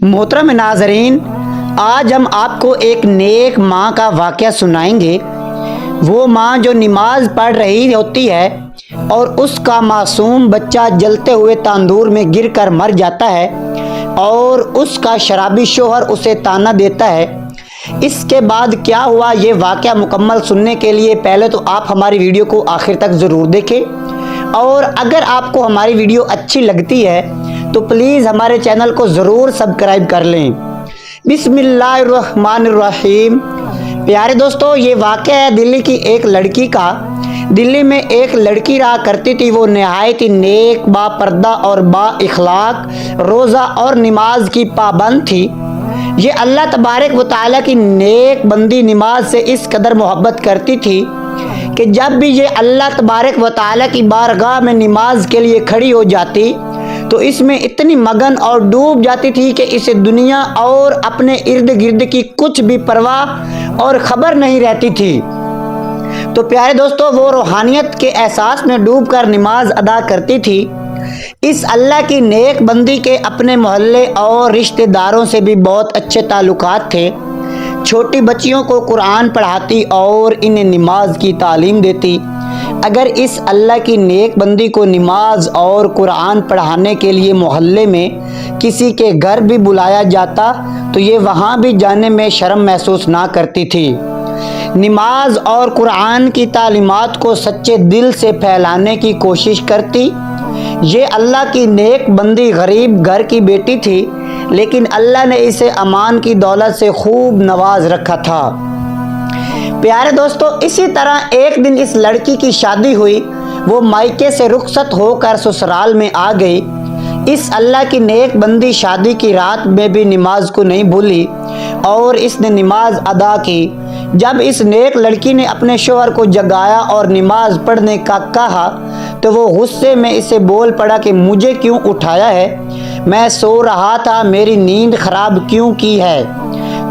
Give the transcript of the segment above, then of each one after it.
मोहतरम नाज़रीन, आज हम आपको एक नेक माँ का वाक़या सुनाएंगे। वो माँ जो नमाज पढ़ रही होती है और उसका मासूम बच्चा जलते हुए तंदूर में गिरकर मर जाता है और उसका शराबी शोहर उसे ताना देता है। इसके बाद क्या हुआ, ये वाक़या मुकम्मल सुनने के लिए पहले तो आप हमारी वीडियो को आखिर तक ज़रूर देखें, और अगर आपको हमारी वीडियो अच्छी लगती है तो प्लीज़ हमारे चैनल को ज़रूर सब्सक्राइब कर लें। बिस्मिल्लाहिर्रहमानिर्रहीम। प्यारे दोस्तों, ये वाक़या है दिल्ली की एक लड़की का। दिल्ली में एक लड़की रहा करती थी। वो नहायत ही नेक, बापर्दा और बा-इखलाक, रोज़ा और नमाज की पाबंद थी। ये अल्लाह तबारक व तआला की नेक बंदी नमाज से इस कदर मोहब्बत करती थी कि जब भी ये अल्लाह तबारक व तआला की बारगाह में नमाज के लिए खड़ी हो जाती तो इसमें इतनी मगन और डूब जाती थी कि इसे दुनिया और अपने इर्द गिर्द की कुछ भी परवाह और ख़बर नहीं रहती थी। तो प्यारे दोस्तों, वो रूहानियत के एहसास में डूबकर नमाज अदा करती थी। इस अल्लाह की नेक बंदी के अपने मोहल्ले और रिश्तेदारों से भी बहुत अच्छे ताल्लुकात थे। छोटी बच्चियों को कुरान पढ़ाती और इन्हें नमाज की तालीम देती। अगर इस अल्लाह की नेक बंदी को नमाज और कुरान पढ़ाने के लिए मोहल्ले में किसी के घर भी बुलाया जाता तो ये वहाँ भी जाने में शर्म महसूस ना करती थी। नमाज और कुरान की तालीमात को सच्चे दिल से फैलाने की कोशिश करती। ये अल्लाह की नेक बंदी गरीब घर की बेटी थी, लेकिन अल्लाह ने इसे अमान की दौलत से खूब नवाज रखा था। प्यारे दोस्तों, इसी तरह एक दिन इस लड़की की शादी हुई। वो मायके से रुखसत होकर ससुराल में आ गई। इस अल्लाह की नेक बंदी शादी की रात में भी नमाज को नहीं भूली और इसने नमाज अदा की। जब इस नेक लड़की ने अपने शोहर को जगाया और नमाज पढ़ने का कहा तो वो गुस्से में इसे बोल पड़ा कि मुझे क्यों उठाया है, मैं सो रहा था, मेरी नींद खराब क्यों की है।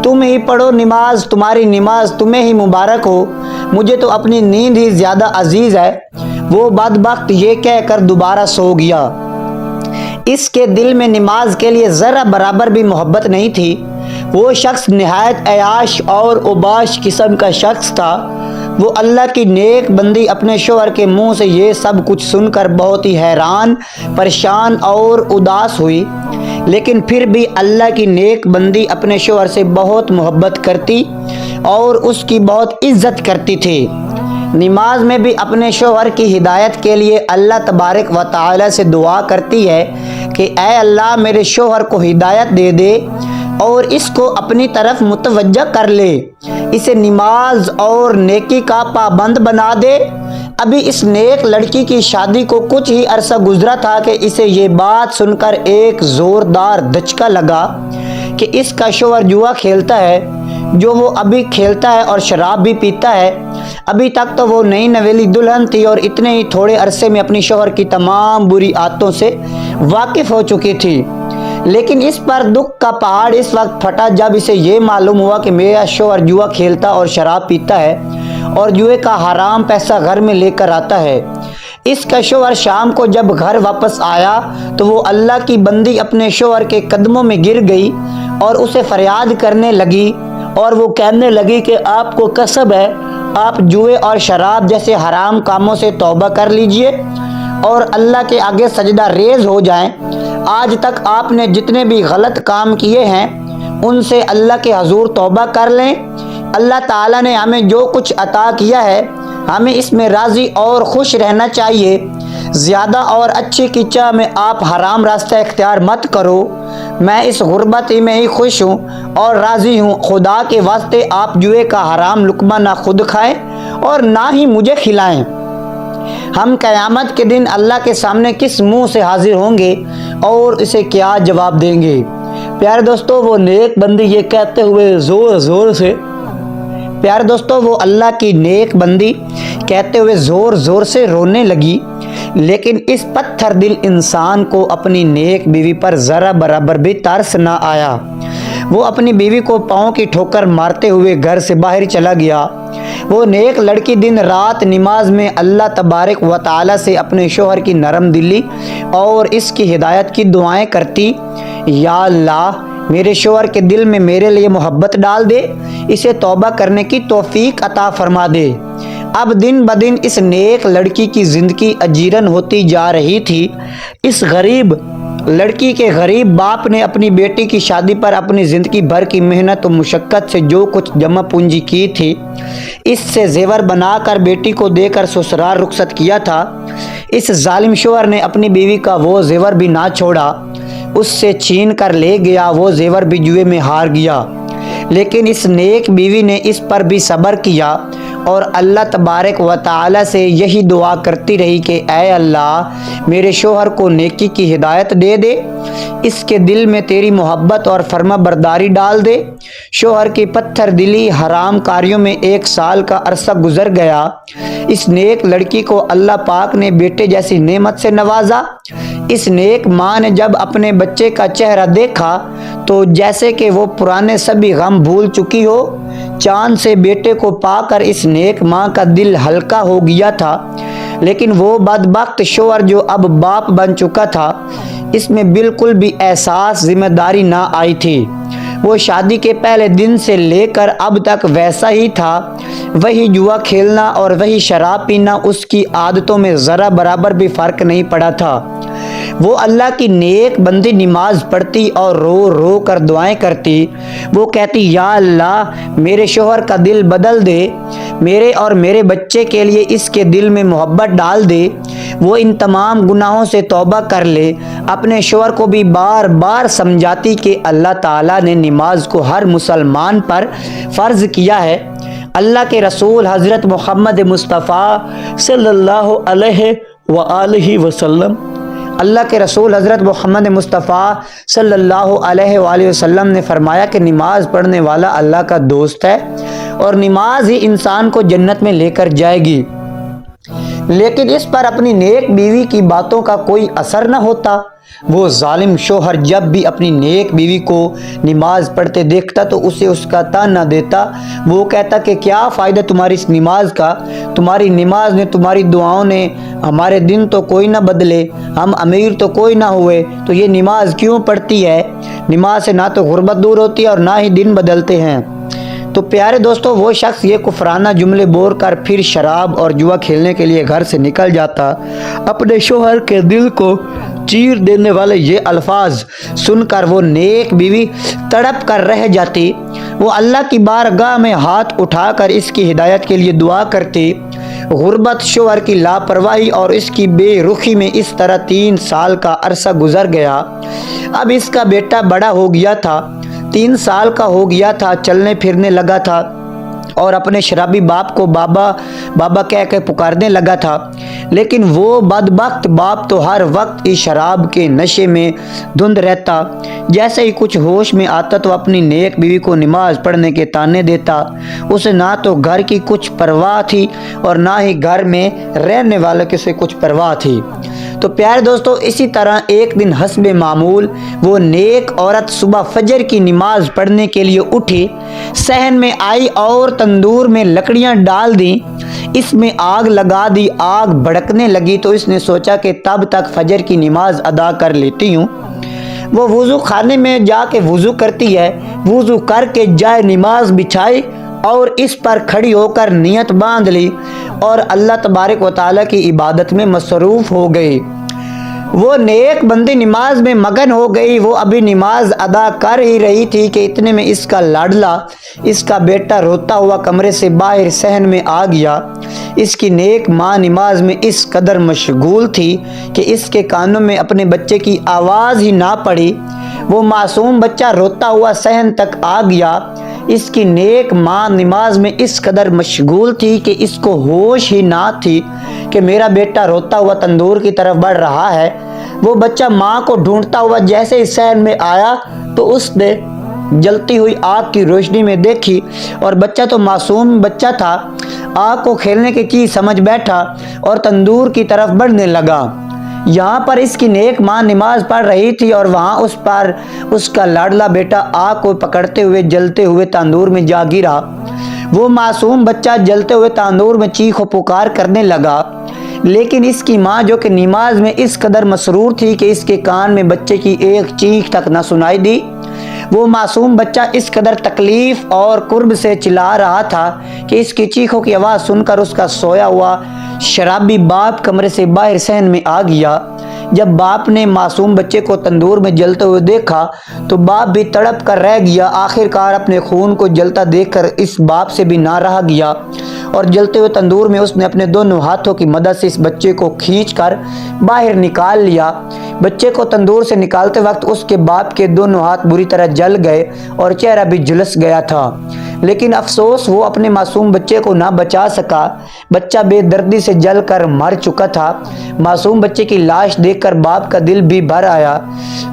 तुम ही पढ़ो नमाज, तुम्हारी नमाज तुम्हें ही मुबारक हो, मुझे तो अपनी नींद ही ज़्यादा अजीज़ है। वो बदबख्त ये कहकर दोबारा सो गया। इसके दिल में नमाज के लिए ज़रा बराबर भी मोहब्बत नहीं थी। वो शख्स नहायत अयाश और उबाश किस्म का शख्स था। वो अल्लाह की नेक बंदी अपने शोहर के मुंह से ये सब कुछ सुनकर बहुत ही हैरान, परेशान और उदास हुई, लेकिन फिर भी अल्लाह की नेक बंदी अपने शोहर से बहुत मोहब्बत करती और उसकी बहुत इज्जत करती थी। नमाज में भी अपने शोहर की हिदायत के लिए अल्लाह तबारक व तआला से दुआ करती है कि ऐ अल्लाह, मेरे शोहर को हिदायत दे दे और इसको अपनी तरफ मुतवज्जा कर ले, इसे नमाज और नेकी का पाबंद बना दे। अभी इस नेक लड़की की शादी को कुछ ही अरसा गुजरा था कि इसे ये बात सुनकर एक ज़ोरदार धचका लगा कि इसका शोहर जुआ खेलता है, जो वो अभी खेलता है, और शराब भी पीता है। अभी तक तो वो नई नवेली दुल्हन थी और इतने ही थोड़े अरसे में अपनी शोहर की तमाम बुरी आदतों से वाकिफ़ हो चुकी थी। लेकिन इस पर दुख का पहाड़ इस वक्त फटा जब इसे ये मालूम हुआ कि मेरा शोहर जुआ खेलता और शराब पीता है और जुए का हराम पैसा घर में लेकर आता है। इसका शोहर शाम को जब घर वापस आया तो वो अल्लाह की बंदी अपने शोहर के कदमों में गिर गई और उसे फरियाद करने लगी और वो कहने लगी कि आपको कसम है, आप जुए और शराब जैसे हराम कामों से तौबा कर लीजिए और अल्लाह के आगे सजदा रेज हो जाएं। आज तक आपने जितने भी गलत काम किए हैं उनसे अल्लाह के हजूर तौबा कर लें। अल्लाह ताला ने हमें जो कुछ अता किया है हमें इसमें राज़ी और खुश रहना चाहिए। ज़्यादा और अच्छी की चाह में आप हराम रास्ता इख्तियार मत करो। मैं इस गुर्बत में ही खुश हूँ और राज़ी हूँ। खुदा के वास्ते आप जुए का हराम लुकमा ना खुद खाएं और ना ही मुझे खिलाएं। हम क़यामत के दिन अल्लाह के सामने किस मुंह से हाजिर होंगे और इसे क्या जवाब देंगे। प्यारे दोस्तों, वो नेक बंदी ये कहते हुए ज़ोर ज़ोर से प्यारे दोस्तों वो अल्लाह की नेक बंदी कहते हुए ज़ोर ज़ोर से रोने लगी। लेकिन इस पत्थर दिल इंसान को अपनी नेक बीवी पर ज़रा बराबर भी तरस ना आया। वो अपनी बीवी को पाँव की ठोकर मारते हुए घर से बाहर चला गया। वो नेक लड़की दिन रात नमाज में अल्लाह तबारक व तआला से अपने शोहर की नरम दिली और इसकी हिदायत की दुआएं करती। या अल्लाह, मेरे शोहर के दिल में मेरे लिए मोहब्बत डाल दे, इसे तौबा करने की तौफीक अता फरमा दे। अब दिन ब दिन इस नेक लड़की की ज़िंदगी अजीरन होती जा रही थी। इस गरीब लड़की के गरीब बाप ने अपनी बेटी की शादी पर अपनी ज़िंदगी भर की मेहनत और मुशक्क़त से जो कुछ जमा पूंजी की थी, इससे जेवर बनाकर बेटी को देकर ससुराल रुखसत किया था। इस जालिम शोहर ने अपनी बीवी का वो जेवर भी ना छोड़ा, उससे छीन कर ले गया। वो जेवर भी जुए में हार गया। लेकिन इस नेक बीवी ने इस पर भी सब्र किया और अल्लाह तबारक व तआला से यही दुआ करती रही कि ऐ अल्लाह, मेरे शोहर को नेकी की हिदायत दे दे, इसके दिल में तेरी मोहब्बत और फर्मा बरदारी डाल दे। शोहर की पत्थर दिली हराम कार्यों में 1 साल का अरसा गुजर गया। इस नेक लड़की को अल्लाह पाक ने बेटे जैसी नेमत से नवाजा। इस नेक माँ ने जब अपने बच्चे का चेहरा देखा तो जैसे कि वो पुराने सभी गम भूल चुकी हो। चांद से बेटे को पाकर इस नेक माँ का दिल हल्का हो गया था। लेकिन वो बदबख्त शोहर जो अब बाप बन चुका था, इसमें बिल्कुल भी एहसास जिम्मेदारी ना आई थी। वो शादी के पहले दिन से लेकर अब तक वैसा ही था। वही जुआ खेलना और वही शराब पीना, उसकी आदतों में ज़रा बराबर भी फ़र्क नहीं पड़ा था। वो अल्लाह की नेक बंदी नमाज पढ़ती और रो रो कर दुआएं करती। वो कहती, या अल्लाह, मेरे शोहर का दिल बदल दे, मेरे और मेरे बच्चे के लिए इसके दिल में मोहब्बत डाल दे। वो इन तमाम गुनाहों से तौबा कर ले। अपने शोहर को भी बार बार समझाती कि अल्लाह ताला ने नमाज को हर मुसलमान पर फ़र्ज़ किया है। अल्लाह के रसूल हज़रत मोहम्मद मुस्तफ़ा सल्लल्लाहु अलैहि वसल्लम अल्लाह के रसूल हज़रत मोहम्मद मुस्तफ़ा सल्लल्लाहु अलैहि वसल्लम ने फरमाया कि नमाज पढ़ने वाला अल्लाह का दोस्त है और नमाज ही इंसान को जन्नत में लेकर जाएगी। लेकिन इस पर अपनी नेक बीवी की बातों का कोई असर न होता। वो जालिम शोहर जब भी अपनी नेक बीवी को नमाज पढ़ते देखता तो उसे उसका ताना देता। वो कहता कि क्या फ़ायदा तुम्हारी इस नमाज का, तुम्हारी नमाज ने, तुम्हारी दुआओं ने हमारे दिन तो कोई ना बदले, हम अमीर तो कोई ना हुए, तो ये नमाज क्यों पढ़ती है? नमाज से ना तो गुर्बत दूर होती है और ना ही दिन बदलते हैं। तो प्यारे दोस्तों, वो शख्स ये कुफराना जुमले बोल कर फिर शराब और जुआ खेलने के लिए घर से निकल जाता। अपने शोहर के दिल को चीर देने वाले ये अल्फाज सुनकर वो नेक बीवी तड़प कर रह जाती। वो अल्लाह की बारगाह में हाथ उठाकर इसकी हिदायत के लिए दुआ करती। गुर्बत, शोहर की लापरवाही और इसकी बेरुखी में इस तरह 3 साल का अरसा गुजर गया। अब इसका बेटा बड़ा हो गया था, 3 साल का हो गया था, चलने फिरने लगा था और अपने शराबी बाप को बाबा बाबा कह के पुकारने लगा था। लेकिन वो बदबख्त बाप तो हर वक्त इस शराब के नशे में धुंध रहता। जैसे ही कुछ होश में आता तो अपनी नेक बीवी को नमाज पढ़ने के ताने देता। उसे ना तो घर की कुछ परवाह थी और ना ही घर में रहने वालों की से कुछ परवाह थी। तो प्यारे दोस्तों, इसी तरह एक दिन हस्बे मामूल वो नेक औरत सुबह फजर की नमाज पढ़ने के लिए उठी, सहन में आई और तंदूर में लकड़ियां डाल दी, इसमें आग लगा दी। आग भड़कने लगी तो इसने सोचा कि तब तक फजर की नमाज अदा कर लेती हूँ। वो वुज़ू खाने में जाके वुज़ू करती है। वुज़ू करके जाए नमाज बिछाई और इस पर खड़ी होकर नियत बांध ली और अल्लाह तबारक व तआला की इबादत में मसरूफ़ हो गई। वो नेक बंदी नमाज में मगन हो गई। वो अभी नमाज अदा कर ही रही थी कि इतने में इसका लाडला, इसका बेटा रोता हुआ कमरे से बाहर सहन में आ गया। इसकी नेक माँ नमाज में इस कदर मशगूल थी कि इसके कानों में अपने बच्चे की आवाज़ ही ना पड़ी। वो मासूम बच्चा रोता हुआ सहन तक आ गया। इसकी नेक माँ नमाज में इस कदर मशगूल थी कि इसको होश ही ना थी कि मेरा बेटा रोता हुआ तंदूर की तरफ बढ़ रहा है। वो बच्चा माँ को ढूंढता हुआ जैसे ही सहन में आया तो उसने जलती हुई आग की रोशनी में देखी और बच्चा तो मासूम बच्चा था, आग को खेलने की चीज़ समझ बैठा और तंदूर की तरफ बढ़ने लगा। यहाँ पर इसकी नेक माँ नमाज पढ़ रही थी और वहाँ उस पर उसका लाडला बेटा आग को पकड़ते हुए जलते हुए तंदूर में जा गिरा। वो मासूम बच्चा जलते हुए तंदूर में चीख पुकार करने लगा। लेकिन इसकी माँ जो कि नमाज में इस कदर मसरूर थी कि इसके कान में बच्चे की एक चीख तक न सुनाई दी। वो मासूम बच्चा इस कदर तकलीफ और कुर्ब से चिल्ला रहा था कि इसकी चीखों की आवाज़ सुनकर उसका सोया हुआ शराबी बाप कमरे से बाहर सहन में आ गया। जब बाप ने मासूम बच्चे को तंदूर में जलते हुए देखा तो बाप भी तड़प कर रह गया। आखिरकार अपने खून को जलता देखकर इस बाप से भी ना रहा गया और जलते हुए तंदूर में उसने अपने दोनों हाथों की मदद से इस बच्चे को खींचकर बाहर निकाल लिया। बच्चे को तंदूर से निकालते वक्त उसके बाप के दोनों हाथ बुरी तरह जल गए और चेहरा भी झुलस गया था, लेकिन अफसोस वो अपने मासूम बच्चे को ना बचा सका। बच्चा बेदर्दी से जलकर मर चुका था। मासूम बच्चे की लाश देखकर बाप का दिल भी भर आया,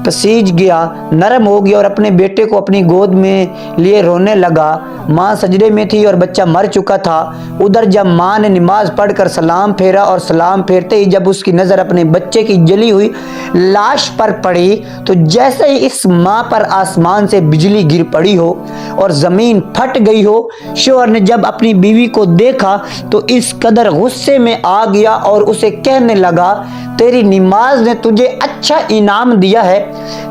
पसीज गया, नरम हो गया और अपने बेटे को अपनी गोद में लिए रोने लगा। माँ सजदे में थी और बच्चा मर चुका था। उधर जब माँ ने नमाज पढ़कर सलाम फेरा और सलाम फेरते ही जब उसकी नज़र अपने बच्चे की जली हुई लाश पर पड़ी तो जैसे ही इस माँ पर आसमान से बिजली गिर पड़ी हो और ज़मीन फट गई हो। शौहर ने जब अपनी बीवी को देखा तो इस कदर गुस्से में आ गया और उसे कहने लगा, तेरी नमाज ने तुझे अच्छा इनाम दिया है,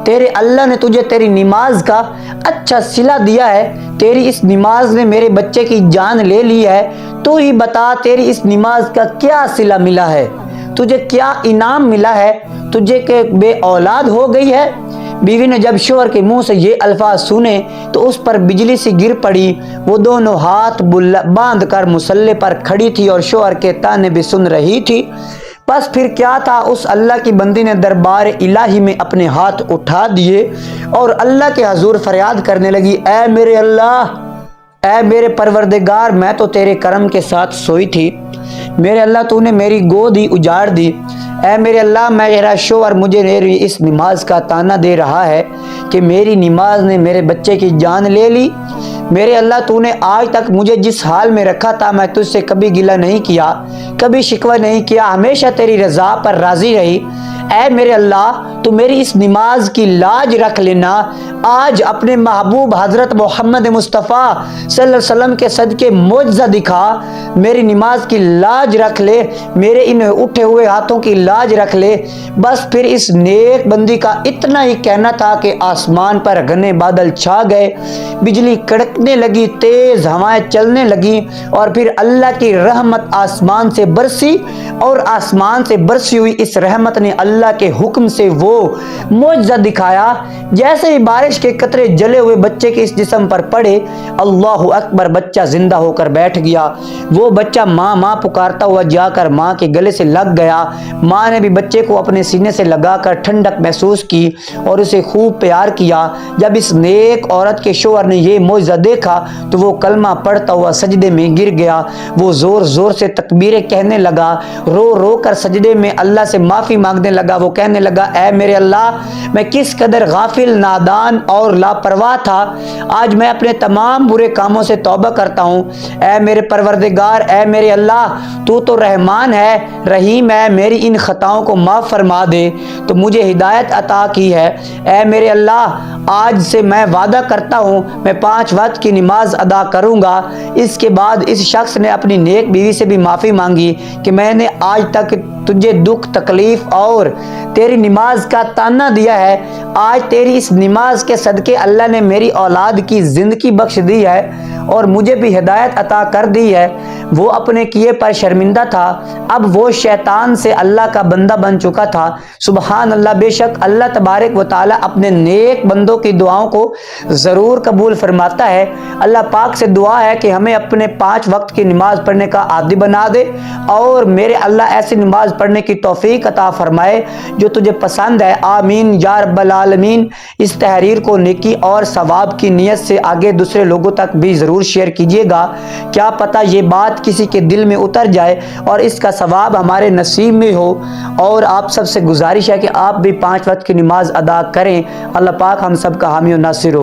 तेरे अल्लाह ने तुझे तेरी नमाज का अच्छा सिला दिया है। तेरी इस नमाज ने मेरे बच्चे की जान ले ली है। तू ही बता, तेरी इस नमाज का क्या सिला मिला है, तुझे क्या इनाम मिला है, तुझे के बे औलाद हो गई है। बीवी ने जब शौहर के मुंह से ये अल्फाज सुने तो उस पर बिजली सी गिर पड़ी। वो दोनों हाथ बांध कर मुसल्ले पर खड़ी थी और शौहर के ताने भी सुन रही थी। बस फिर क्या था, उस अल्लाह की बंदी ने दरबार इलाही में अपने हाथ उठा दिए और अल्लाह के हजूर फरियाद करने लगी, ऐ मेरे अल्लाह, ऐ मेरे परवरदिगार, मैं तो तेरे करम के साथ सोई थी, मेरे अल्लाह तूने मेरी गोद ही उजाड़ दी। ऐ मेरे अल्लाह, मेरा शौहर मुझे मेरी इस नमाज का ताना दे रहा है कि मेरी नमाज ने मेरे बच्चे की जान ले ली। मेरे अल्लाह तूने आज तक मुझे जिस हाल में रखा था मैं तुझसे कभी गिला नहीं किया, कभी शिकवा नहीं किया, हमेशा तेरी रज़ा पर राज़ी रही। ऐ मेरे अल्लाह, तू मेरी इस नमाज की लाज रख लेना। आज अपने महबूब हज़रत मोहम्मद मुस्तफ़ा सल्लल्लाहु अलैहि वसल्लम के सदके मोजज़ा दिखा, मेरी नमाज की लाज रख ले, मेरे इन उठे हुए हाथों की लाज रख ले। बस फिर इस नेक बंदी का इतना ही कहना था कि आसमान पर घने बादल छा गए, बिजली कड़कने लगी, तेज हवाएं चलने लगी और फिर अल्लाह की रहमत आसमान से बरसी और आसमान से बरसी हुई इस रहमत ने अल्लाह के हुक्म से वो मोजज़ा दिखाया। जैसे ही बारिश के कतरे जले हुए बच्चे के इस जिस्म पर पड़े, अल्लाहु अकबर, बच्चा जिंदा होकर बैठ गया। वो बच्चा माँ माँ पुकारता हुआ जाकर माँ के गले से लग गया। माँ ने भी बच्चे को अपने सीने से लगाकर ठंडक महसूस की और उसे खूब प्यार किया। जब इस नेक औरत के शौहर ने ये मोजज़ा देखा तो वो कलमा पढ़ता हुआ सजदे में गिर गया। वो जोर जोर से तकबीरें कहने लगा, रो रो कर सजदे में अल्लाह से माफ़ी मांगने लगा। वो कहने लगा, ऐ मेरे अल्लाह, मैं किस कदर गाफिल, नादान और लापरवाह था। आज मैं अपने तमाम बुरे कामों से तौबा करता हूँ। ऐ मेरे परवरदिगार, ऐ मेरे अल्लाह, तू तो रहमान है, रहीम है, मेरी इन खताओं को माफ़ फरमा दे। तो मुझे हिदायत अता की है। ऐ मेरे अल्लाह, आज से मैं वादा करता हूँ मैं 5 वक्त की नमाज अदा करूँगा। इसके बाद इस शख्स ने अपनी नेक बीवी से भी माफ़ी मांगी कि मैंने आज तक तुझे दुख, तकलीफ और तेरी नमाज का ताना दिया है। आज तेरी इस नमाज के सदके अल्लाह ने मेरी औलाद की ज़िंदगी बख्श दी है और मुझे भी हिदायत अता कर दी है। वो अपने किए पर शर्मिंदा था। अब वो शैतान से अल्लाह का बंदा बन चुका था। सुबहान अल्लाह, बेशक अल्लाह तबारक व ताला अपने नेक बंदों की दुआओं को ज़रूर कबूल फरमाता है। अल्लाह पाक से दुआ है कि हमें अपने 5 वक्त की नमाज पढ़ने का आदी बना दे और मेरे अल्लाह ऐसी नमाज पढ़ने की तौफीक अता फरमाए जो तुझे पसंद है। आमीन या रब्बल आलमीन। इस तहरीर को नेकी और सवाब की नीयत से आगे दूसरे लोगों तक भी ज़रूर शेयर कीजिएगा। क्या पता ये बात किसी के दिल में उतर जाए और इसका सवाब हमारे नसीब में हो। और आप सबसे गुजारिश है कि आप भी 5 वक्त की नमाज अदा करें। अल्लाह पाक हम सब का हामी और नासिर हो।